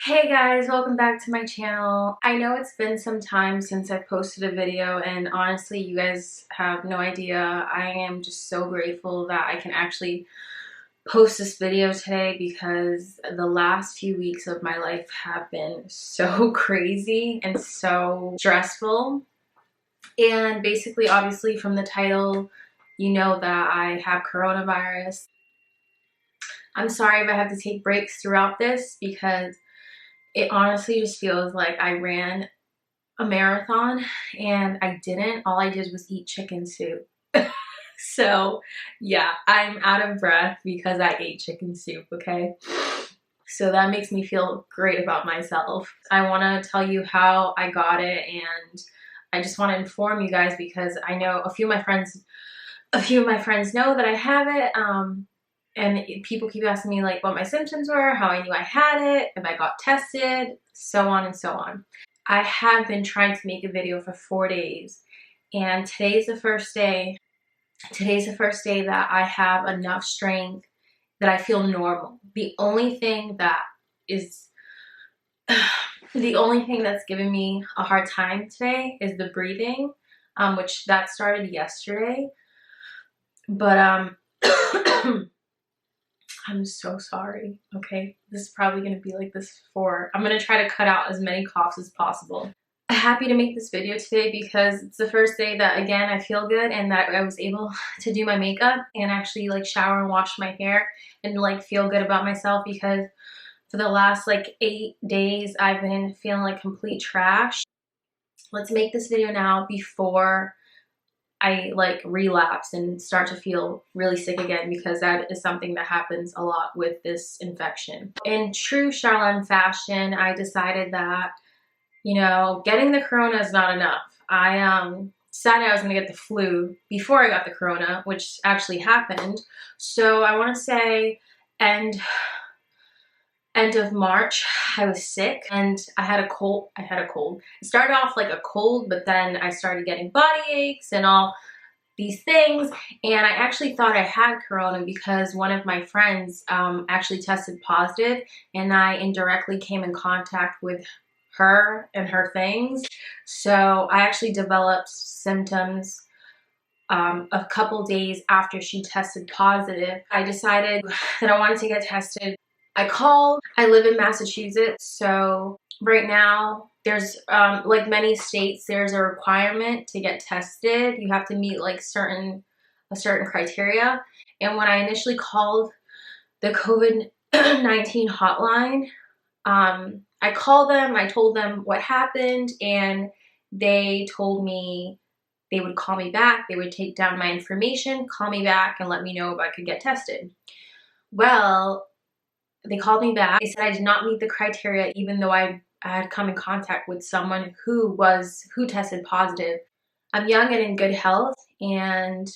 Hey guys, welcome back to my channel. I know it's been some time since I've posted a video, and honestly you guys have no idea. I am just so grateful that I can actually post this video today because the last few weeks of my life have been so crazy and so stressful. And basically, obviously from the title, you know that I have coronavirus. I'm sorry if I have to take breaks throughout this because it honestly just feels like I ran a marathon and I didn't. All I did was eat chicken soup. So yeah, I'm out of breath because I ate chicken soup, okay? So that makes me feel great about myself. I want to tell you how I got it, and I just want to inform you guys because I know a few of my friends know that I have it. And people keep asking me like what my symptoms were, how I knew I had it, if I got tested, so on and so on. I have been trying to make a video for 4 days, and today's the first day. Today's the first day that I have enough strength that I feel normal. The only thing that's giving me a hard time today is the breathing, which that started yesterday. But I'm so sorry, okay? This is probably gonna be like this I'm gonna try to cut out as many coughs as possible. I'm happy to make this video today because it's the first day that, again, I feel good and that I was able to do my makeup and actually like shower and wash my hair and like feel good about myself, because for the last like 8 days I've been feeling like complete trash. Let's make this video now before I like relapse and start to feel really sick again, because that is something that happens a lot with this infection. In true Charlene fashion, I decided that, you know, getting the corona is not enough. I decided I was gonna get the flu before I got the corona, which actually happened. So I wanna say end of March, I was sick and I had a cold. It started off like a cold, but then I started getting body aches and all these things, and I actually thought I had corona because one of my friends actually tested positive, and I indirectly came in contact with her and her things. So I actually developed symptoms a couple days after she tested positive. I decided that I wanted to get tested. I live in Massachusetts, so right now there's like many states, there's a requirement to get tested. You have to meet like a certain criteria. And when I initially called the COVID-19 hotline, I called them, I told them what happened, and they told me they would call me back, they would take down my information, call me back and let me know if I could get tested. Well, they called me back. They said I did not meet the criteria, even though I had come in contact with someone who tested positive. I'm young and in good health, and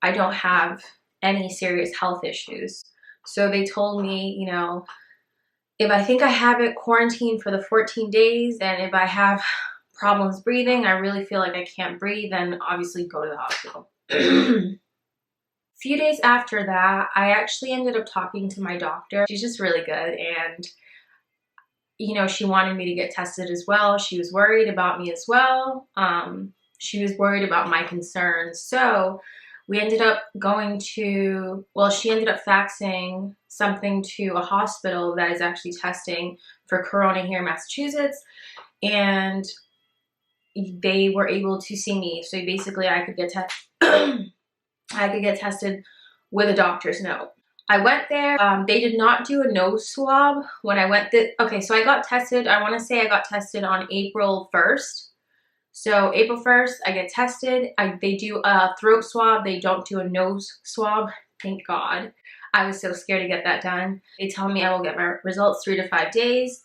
I don't have any serious health issues. So they told me, you know, if I think I have it, quarantine for the 14 days, and if I have problems breathing, I really feel like I can't breathe, then obviously go to the hospital. Few days after that, I actually ended up talking to my doctor. She's just really good, and you know, she wanted me to get tested as well. She was worried about me as well. She was worried about my concerns. So we ended up she ended up faxing something to a hospital that is actually testing for corona here in Massachusetts, and they were able to see me. So basically I could get tested with a doctor's note. I went there. They did not do a nose swab when I went there. Okay, so I got tested. I want to say I got tested on April 1st. So April 1st, I get tested. They do a throat swab. They don't do a nose swab. Thank God. I was so scared to get that done. They tell me I will get my results 3 to 5 days.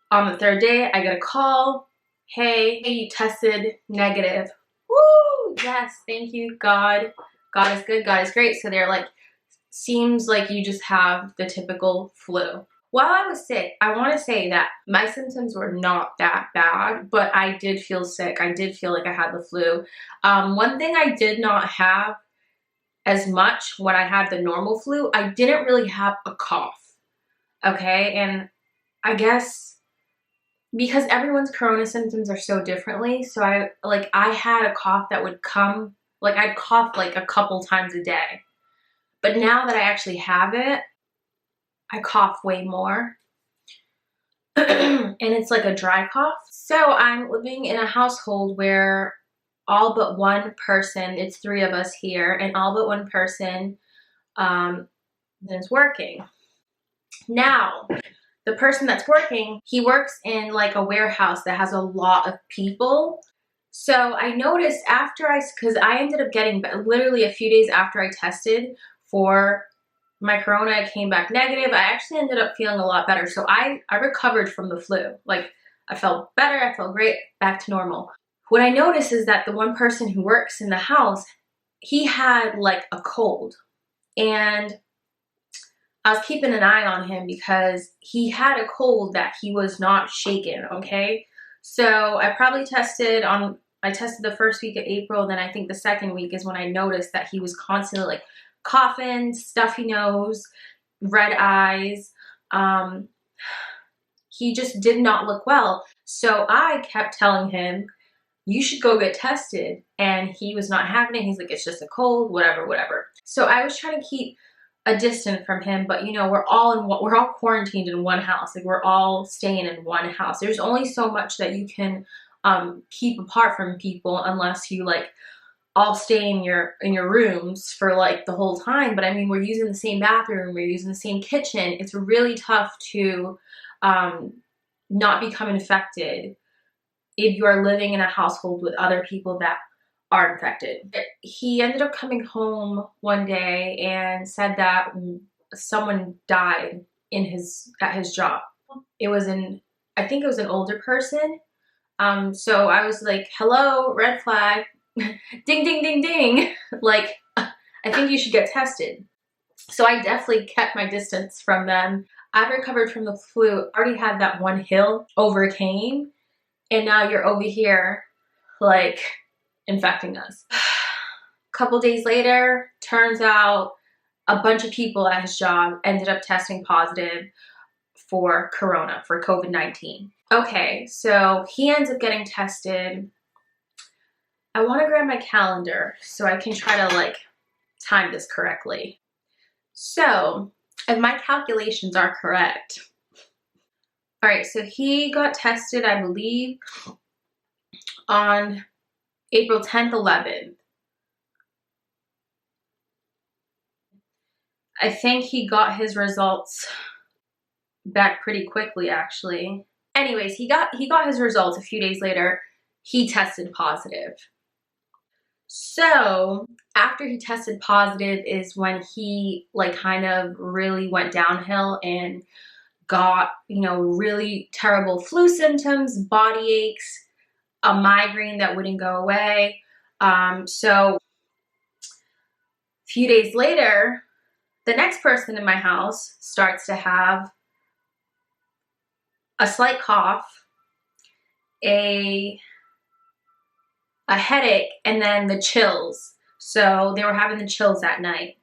On the 3rd day, I get a call. Hey, you tested negative. Woo! Yes, thank you, God. God is good, God is great. So they're like, seems like you just have the typical flu. While I was sick, I want to say that my symptoms were not that bad, but I did feel sick. I did feel like I had the flu. One thing I did not have as much when I had the normal flu, I didn't really have a cough, okay? And I guess because everyone's corona symptoms are so differently, so I had a cough that would come, like I'd cough like a couple times a day. But now that I actually have it, I cough way more. And it's like a dry cough. So I'm living in a household where all but one person, it's 3 of us here, and all but one person is working. Now, the person that's working, he works in like a warehouse that has a lot of people. So I noticed because I ended up getting, literally a few days after I tested for my corona, I came back negative. I actually ended up feeling a lot better. So I recovered from the flu. Like, I felt better, I felt great, back to normal. What I noticed is that the one person who works in the house, he had like a cold. And I was keeping an eye on him because he had a cold that he was not shaken, okay? So I tested the first week of April, then I think the second week is when I noticed that he was constantly like coughing, stuffy nose, red eyes. He just did not look well. So I kept telling him, you should go get tested. And he was not having it. He's like, it's just a cold, whatever, whatever. So I was trying to keep a distance from him, but you know, we're all quarantined in one house. Like, we're all staying in one house. There's only so much that you can keep apart from people unless you like all stay in your rooms for like the whole time. But I mean, we're using the same bathroom, we're using the same kitchen. It's really tough to not become infected if you are living in a household with other people that are infected. He ended up coming home one day and said that someone died at his job. I think it was an older person. So I was like, hello, red flag, ding, ding, ding, ding. Like, I think you should get tested. So I definitely kept my distance from them. I recovered from the flu, already had that one hill, overcame, and now you're over here, like, infecting us. A couple days later, turns out a bunch of people at his job ended up testing positive for corona, for COVID-19. Okay, so he ends up getting tested. I want to grab my calendar so I can try to like time this correctly. So if my calculations are correct, all right, so he got tested, I believe, on April 10th, 11th. I think he got his results back pretty quickly, actually. Anyways, he got his results a few days later. He tested positive. So after he tested positive is when he like kind of really went downhill and got, you know, really terrible flu symptoms, body aches, a migraine that wouldn't go away. So a few days later, the next person in my house starts to have a slight cough, a headache, and then the chills. So they were having the chills that night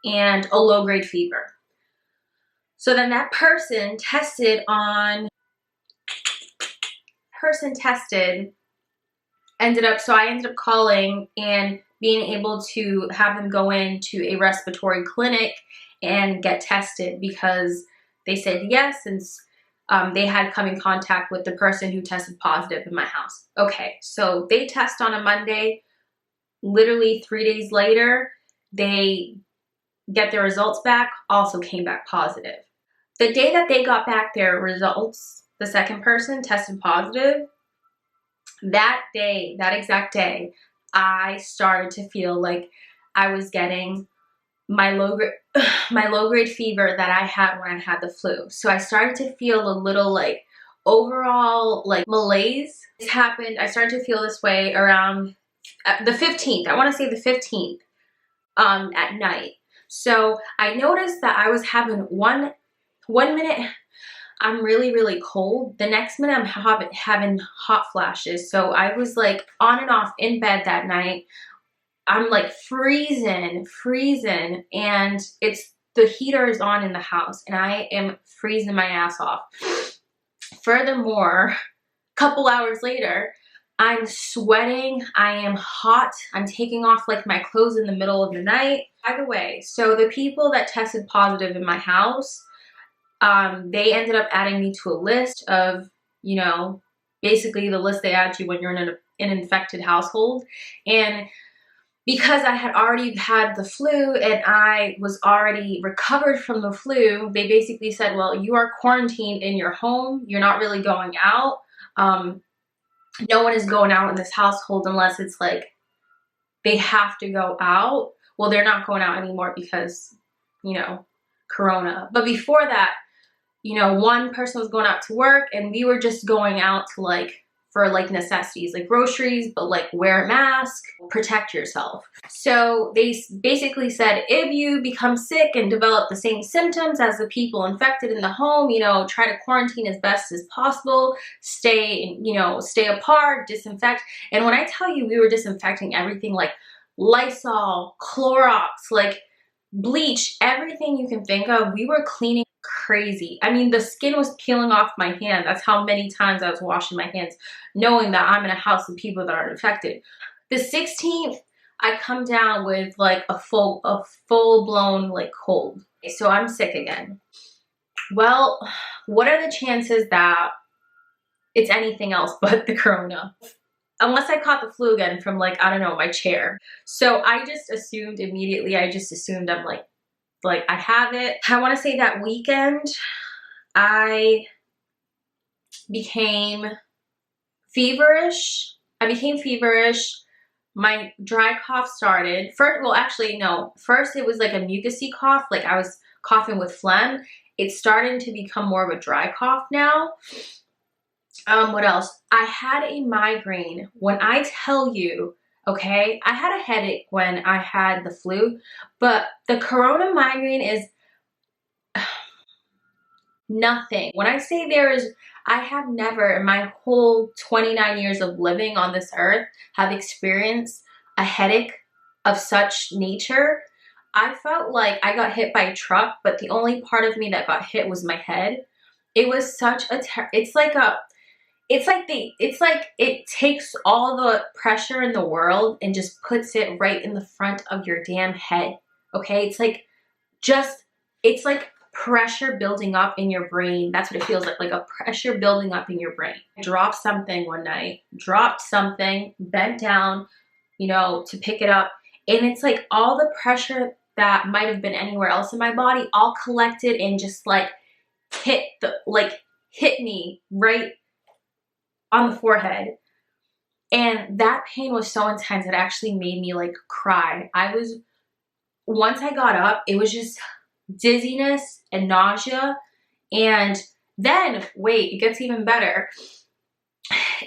and a low-grade fever. So then that person tested, so I ended up calling and being able to have them go into a respiratory clinic and get tested because they said yes, since they had come in contact with the person who tested positive in my house. Okay, so they test on a Monday. Literally 3 days later, they get their results back, also came back positive. The day that they got back their results, the second person tested positive. That day, that exact day, I started to feel like I was getting my low-grade fever that I had when I had the flu. So I started to feel a little like overall like malaise. This happened, I started to feel this way around the 15th. I want to say the 15th at night. So I noticed that I was having one minute I'm really, really cold. The next minute I'm having hot flashes. So I was like on and off in bed that night. I'm like freezing, and the heater is on in the house and I am freezing my ass off. Furthermore, a couple hours later, I'm sweating, I am hot, I'm taking off like my clothes in the middle of the night. By the way, so the people that tested positive in my house, they ended up adding me to a list of, you know, basically the list they add you when you're in an infected household. And because I had already had the flu and I was already recovered from the flu, they basically said, well, you are quarantined in your home. You're not really going out. No one is going out in this household unless it's like they have to go out. Well, they're not going out anymore because, you know, Corona. But before that, you know, one person was going out to work and we were just going out to like, for like necessities, like groceries, but like wear a mask, protect yourself. So they basically said, if you become sick and develop the same symptoms as the people infected in the home, you know, try to quarantine as best as possible, stay, you know, stay apart, disinfect. And when I tell you we were disinfecting everything, like Lysol, Clorox, like bleach, everything you can think of, we were cleaning crazy. I mean, the skin was peeling off my hand. That's how many times I was washing my hands, knowing that I'm in a house of people that are infected. The 16th, I come down with like a full-blown like cold. So I'm sick again. Well, what are the chances that it's anything else but the corona? Unless I caught the flu again from like, I don't know, my chair. So I just assumed immediately, I'm like I have it. I want to say that weekend, I became feverish. My dry cough started. First, well, actually, no. First, it was like a mucousy cough. Like I was coughing with phlegm. It's starting to become more of a dry cough now. What else? I had a migraine. When I tell you, okay, I had a headache when I had the flu, but the corona migraine is nothing. When I say I have never in my whole 29 years of living on this earth have experienced a headache of such nature. I felt like I got hit by a truck, but the only part of me that got hit was my head. It was such a, it's like it takes all the pressure in the world and just puts it right in the front of your damn head. Okay? It's like pressure building up in your brain. That's what it feels like a pressure building up in your brain. I dropped something one night, bent down, you know, to pick it up. And it's like all the pressure that might have been anywhere else in my body all collected and just like hit me right on the forehead. And that pain was so intense it actually made me like cry. Once I got up, it was just dizziness and nausea. And then, wait, it gets even better.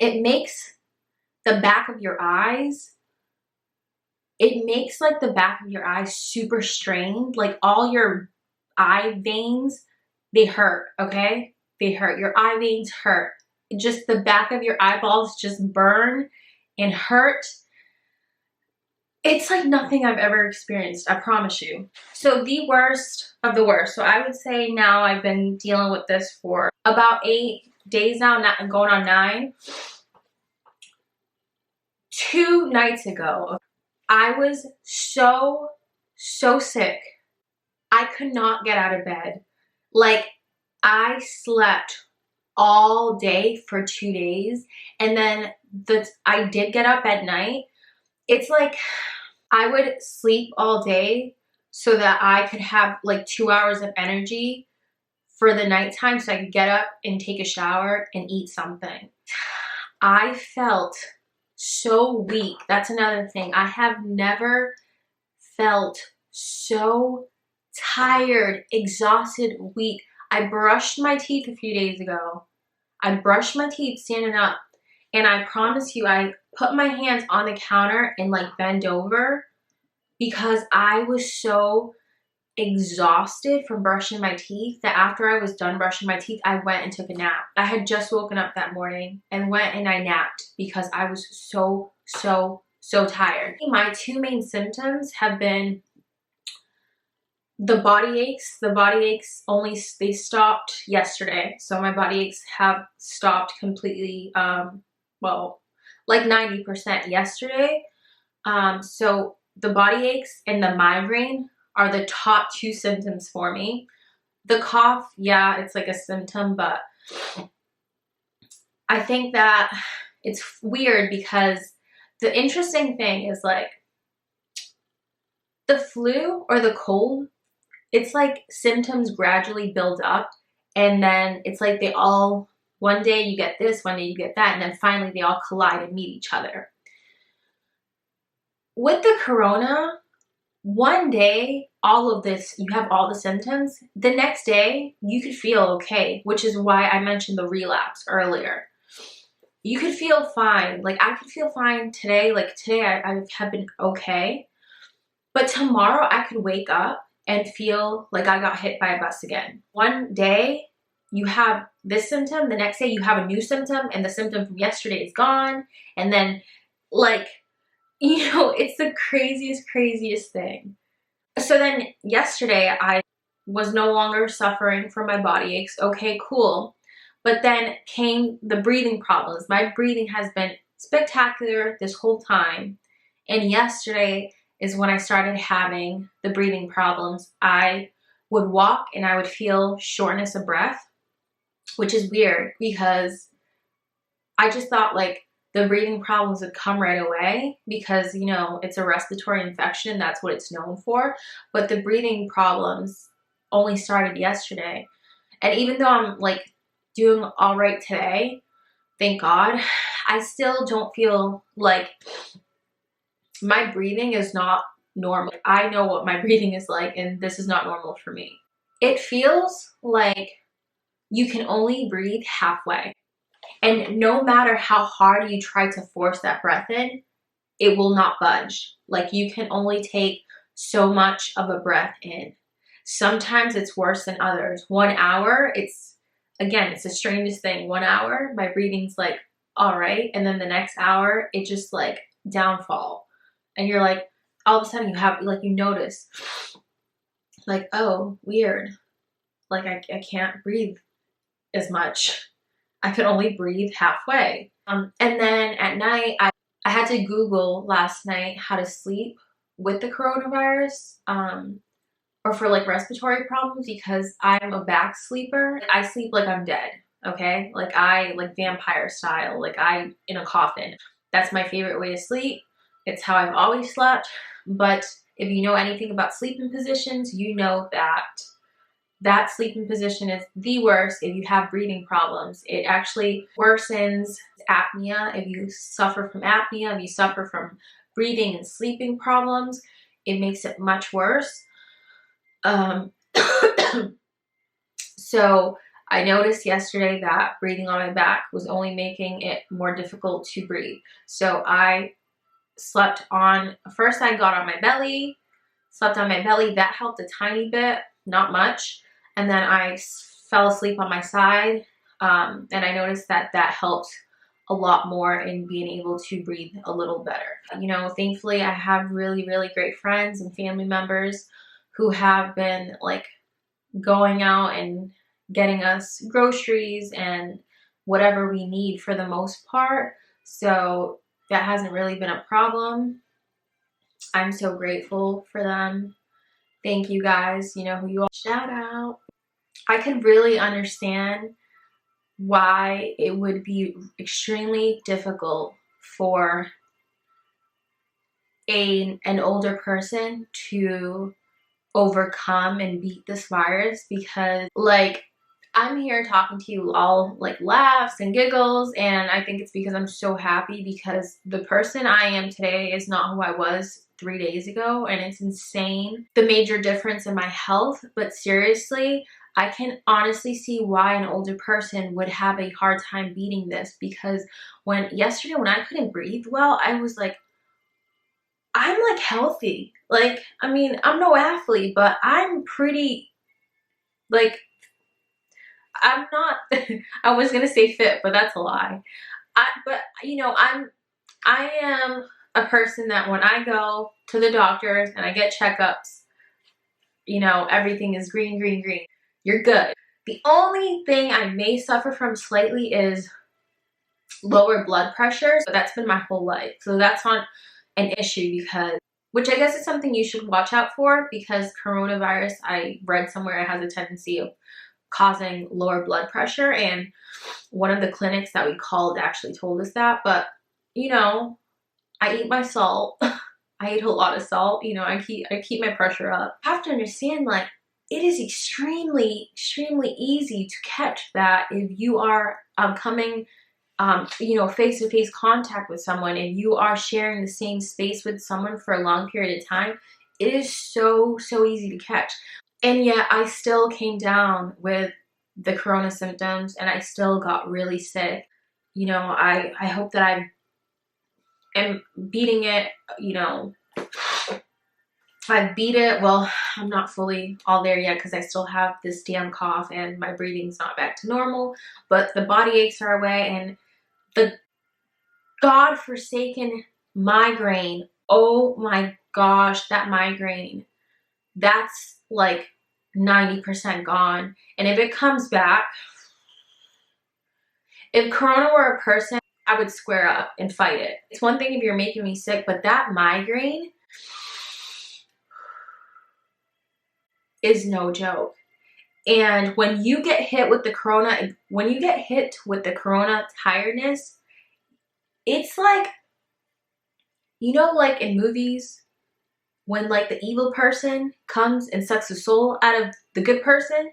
It makes the back of your eyes, super strained. Like all your eye veins, they hurt, okay? They hurt. Your eye veins hurt. Just the back of your eyeballs just burn and hurt. It's like nothing I've ever experienced, I promise you. So the worst of the worst. So I would say now I've been dealing with this for about 8 days now, going on 9. 2 nights ago, I was so sick. I could not get out of bed. Like I slept all day for 2 days. And then I did get up at night. It's like I would sleep all day so that I could have like 2 hours of energy for the nighttime so I could get up and take a shower and eat something. I felt so weak. That's another thing. I have never felt so tired, exhausted, weak. I brushed my teeth a few days ago. I brushed my teeth standing up, and I promise you, I put my hands on the counter and like bend over because I was so exhausted from brushing my teeth that after I was done brushing my teeth, I went and took a nap. I had just woken up that morning and went and I napped because I was so tired. My 2 main symptoms have been the body aches only, they stopped yesterday. So my body aches have stopped completely, well, like 90% yesterday. So the body aches and the migraine are the top two symptoms for me. The cough, yeah, it's like a symptom, but I think that it's weird because the interesting thing is like the flu or the cold, it's like symptoms gradually build up, and then it's like they all, one day you get this, one day you get that, and then finally they all collide and meet each other. With the corona, one day, all of this, you have all the symptoms. The next day, you could feel okay, which is why I mentioned the relapse earlier. You could feel fine. Like, I could feel fine today. Like, today I have been okay. But tomorrow, I could wake up and feel like I got hit by a bus again. One day, you have this symptom. The next day, you have a new symptom. And the symptom from yesterday is gone. And then, like, you know, it's the craziest thing. So then yesterday I was no longer suffering from my body aches. Okay, cool. But then came the breathing problems. My breathing has been spectacular this whole time. And yesterday is when I started having the breathing problems. I would walk and I would feel shortness of breath, which is weird because I just thought like the breathing problems would come right away because, you know, it's a respiratory infection. That's what it's known for. But the breathing problems only started yesterday. And even though I'm like doing all right today, thank God, I still don't feel like my breathing is not normal. I know what my breathing is like, and this is not normal for me. It feels like you can only breathe halfway. And no matter how hard you try to force that breath in, it will not budge. Like, you can only take so much of a breath in. Sometimes it's worse than others. 1 hour, it's the strangest thing. 1 hour, my breathing's like, all right. And then the next hour, it just like downfall. And you're like, all of a sudden you have, like, you notice like, oh, weird. Like I can't breathe as much. I could only breathe halfway. And then at night, I had to Google last night how to sleep with the coronavirus, or for like respiratory problems, because I'm a back sleeper. I sleep like I'm dead, okay? Like vampire style, like I in a coffin. That's my favorite way to sleep. It's how I've always slept. But if you know anything about sleeping positions, you know that that sleeping position is the worst if you have breathing problems. It actually worsens apnea. If you suffer from apnea, if you suffer from breathing and sleeping problems, it makes it much worse. So I noticed yesterday that breathing on my back was only making it more difficult to breathe. So I slept on, first I got on my belly, slept on my belly. That helped a tiny bit, not much. And then I fell asleep on my side, and I noticed that that helped a lot more in being able to breathe a little better. You know, thankfully I have really great friends and family members who have been like going out and getting us groceries and whatever we need for the most part. So that hasn't really been a problem. I'm so grateful for them. Thank you guys. You know who you are. Shout out. I could really understand why it would be extremely difficult for an older person to overcome and beat this virus, because like I'm here talking to you all like laughs and giggles, and I think it's because I'm so happy, because the person I am today is not who I was 3 days ago, and it's insane the major difference in my health. But seriously, I can honestly see why an older person would have a hard time beating this, because yesterday when I couldn't breathe well, I was like, I'm like healthy. Like, I mean, I'm no athlete, but I'm pretty, like, I'm not, I was gonna say fit, but that's a lie. But you know, I am a person that when I go to the doctors and I get checkups, you know, everything is green, green, green. You're good. The only thing I may suffer from slightly is lower blood pressure, but that's been my whole life. So that's not an issue because, which I guess is something you should watch out for, because coronavirus, I read somewhere, it has a tendency of causing lower blood pressure, and one of the clinics that we called actually told us that. But you know, I eat my salt. I eat a lot of salt. You know, I keep my pressure up. I have to understand, like, it is extremely, extremely easy to catch that if you are coming, you know, face-to-face contact with someone, and you are sharing the same space with someone for a long period of time. It is so, so easy to catch. And yet I still came down with the corona symptoms, and I still got really sick. You know, I hope that I am beating it, you know. I beat it. Well, I'm not fully all there yet because I still have this damn cough and my breathing's not back to normal, but the body aches are away, and the God-forsaken migraine, oh my gosh, that migraine, that's like 90% gone. And if it comes back, if corona were a person, I would square up and fight it. It's one thing if you're making me sick, but that migraine is no joke. And when you get hit with the corona, tiredness, it's like, you know, like in movies, when like the evil person comes and sucks the soul out of the good person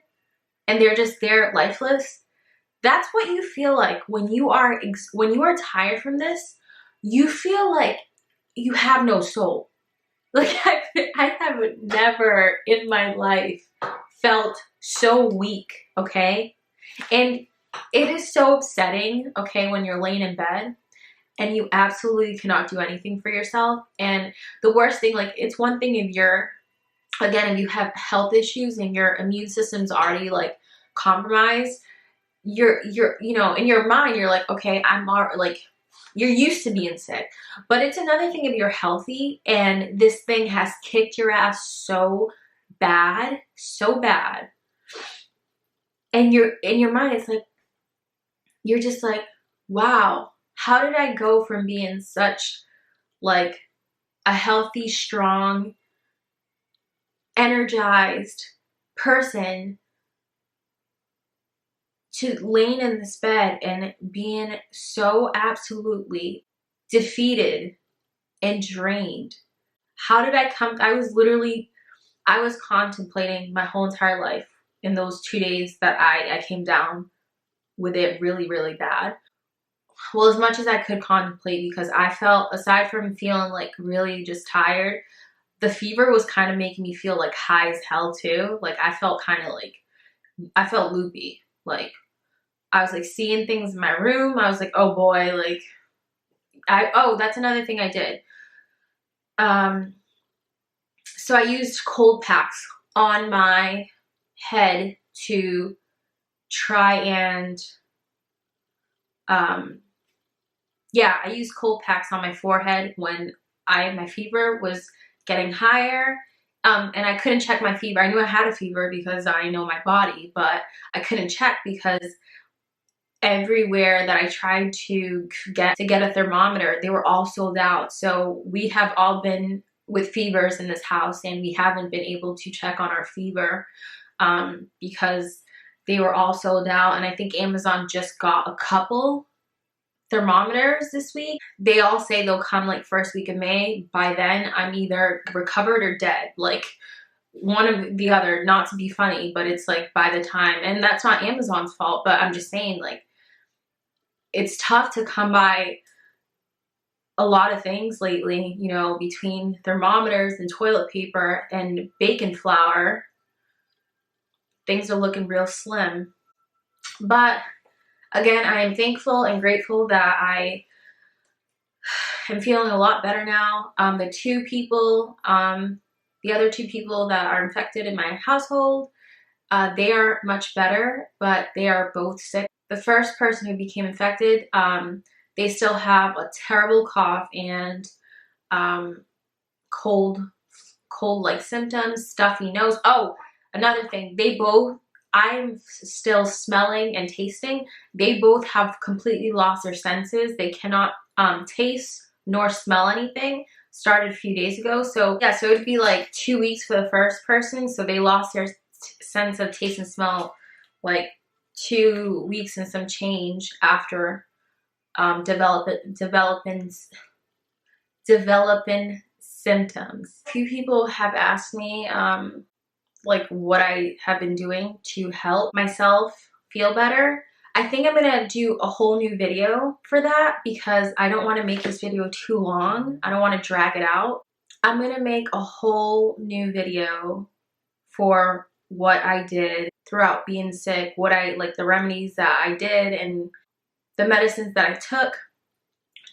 and they're just there lifeless. That's what you feel like when you are tired from this. You feel like you have no soul. Like I have never in my life felt so weak, okay? And it is so upsetting, okay, when you're laying in bed and you absolutely cannot do anything for yourself. And the worst thing, like, it's one thing if you're, again, if you have health issues and your immune system's already like compromised, you're you know, in your mind you're like, okay, like, you're used to being sick. But it's another thing if you're healthy and this thing has kicked your ass so bad, and you're in your mind, it's like, you're just like, wow, how did I go from being such like a healthy, strong, energized person to laying in this bed and being so absolutely defeated and drained? How did I come? I was contemplating my whole entire life in those 2 days that I came down with it really, really bad. Well, as much as I could contemplate, because I felt, aside from feeling like really just tired, the fever was kind of making me feel like high as hell too. Like I felt kind of like, I felt loopy. Like I was like seeing things in my room. I was like, oh boy, like oh, that's another thing I did. So I used cold packs on my head to try and, yeah, I used cold packs on my forehead when my fever was getting higher. And I couldn't check my fever. I knew I had a fever because I know my body, but I couldn't check because everywhere that I tried to get a thermometer, they were all sold out. So we have all been with fevers in this house, and we haven't been able to check on our fever because they were all sold out. And I think Amazon just got a couple thermometers this week. They all say they'll come like first week of May. By then I'm either recovered or dead, like one of the other, not to be funny, but it's like by the time, and that's not Amazon's fault, but I'm just saying, like, it's tough to come by a lot of things lately, you know, between thermometers and toilet paper and bacon flour. Things are looking real slim. But again, I am thankful and grateful that I am feeling a lot better now. The other two people that are infected in my household, they are much better, but they are both sick. The first person who became infected, they still have a terrible cough and cold cold-like symptoms, stuffy nose. Oh, another thing, I'm still smelling and tasting. They both have completely lost their senses. They cannot taste nor smell anything. Started a few days ago. So yeah, so it'd be like 2 weeks for the first person. So they lost their sense of taste and smell like 2 weeks and some change after developing symptoms. A few people have asked me like what I have been doing to help myself feel better. I think I'm gonna do a whole new video for that because I don't want to make this video too long. I don't want to drag it out. I'm gonna make a whole new video for what I did throughout being sick, like the remedies that I did and the medicines that I took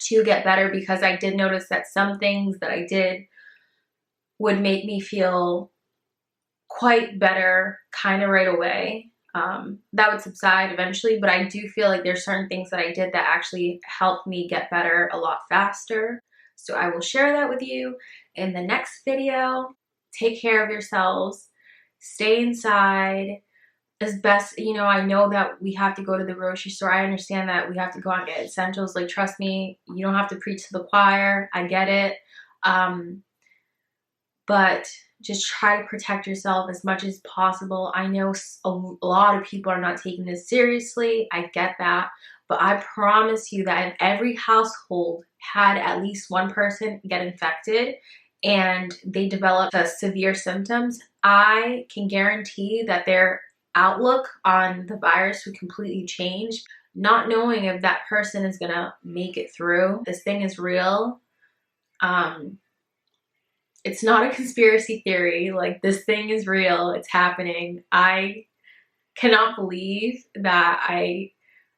to get better, because I did notice that some things that I did would make me feel quite better kind of right away. That would subside eventually, but I do feel like there's certain things that I did that actually helped me get better a lot faster. So I will share that with you in the next video. Take care of yourselves. Stay inside as best, you know, I know that we have to go to the grocery store. I understand that we have to go out and get essentials. Like, trust me, you don't have to preach to the choir. I get it. But just try to protect yourself as much as possible. I know a lot of people are not taking this seriously. I get that. But I promise you that if every household had at least one person get infected and they develop severe symptoms, I can guarantee that their outlook on the virus would completely change. Not knowing if that person is gonna make it through. This thing is real. It's not a conspiracy theory. Like, this thing is real. It's happening. I cannot believe that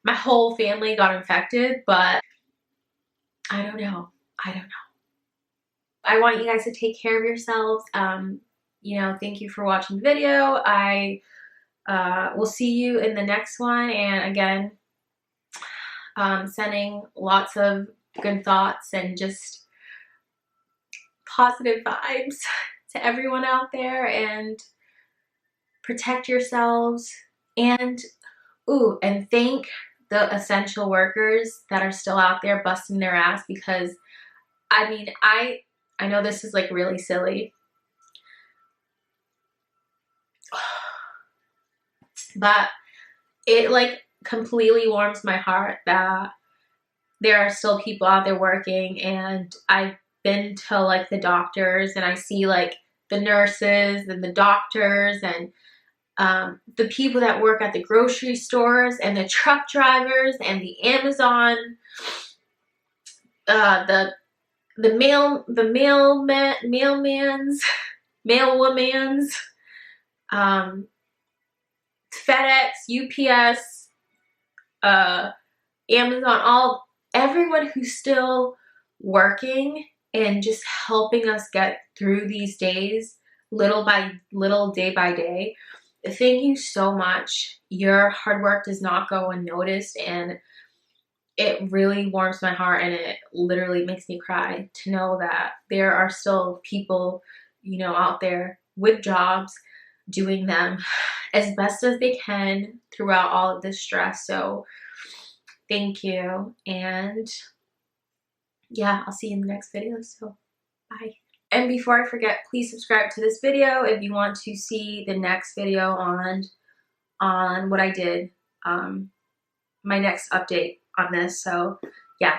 my whole family got infected, but I don't know. I don't know. I want you guys to take care of yourselves. You know, thank you for watching the video. I will see you in the next one. And again, sending lots of good thoughts and just positive vibes to everyone out there, and protect yourselves. And thank the essential workers that are still out there busting their ass, because I mean, I know this is like really silly, but it like completely warms my heart that there are still people out there working. And I've been to like the doctors, and I see like the nurses and the doctors and the people that work at the grocery stores and the truck drivers and the Amazon, the mailwomans, FedEx, UPS, Amazon, everyone who's still working and just helping us get through these days, little by little, day by day. Thank you so much. Your hard work does not go unnoticed, and it really warms my heart, and it literally makes me cry to know that there are still people, you know, out there with jobs doing them as best as they can throughout all of this stress. So thank you. And yeah, I'll see you in the next video. So bye. And before I forget, please subscribe to this video if you want to see the next video on what I did, my next update on this. So yeah,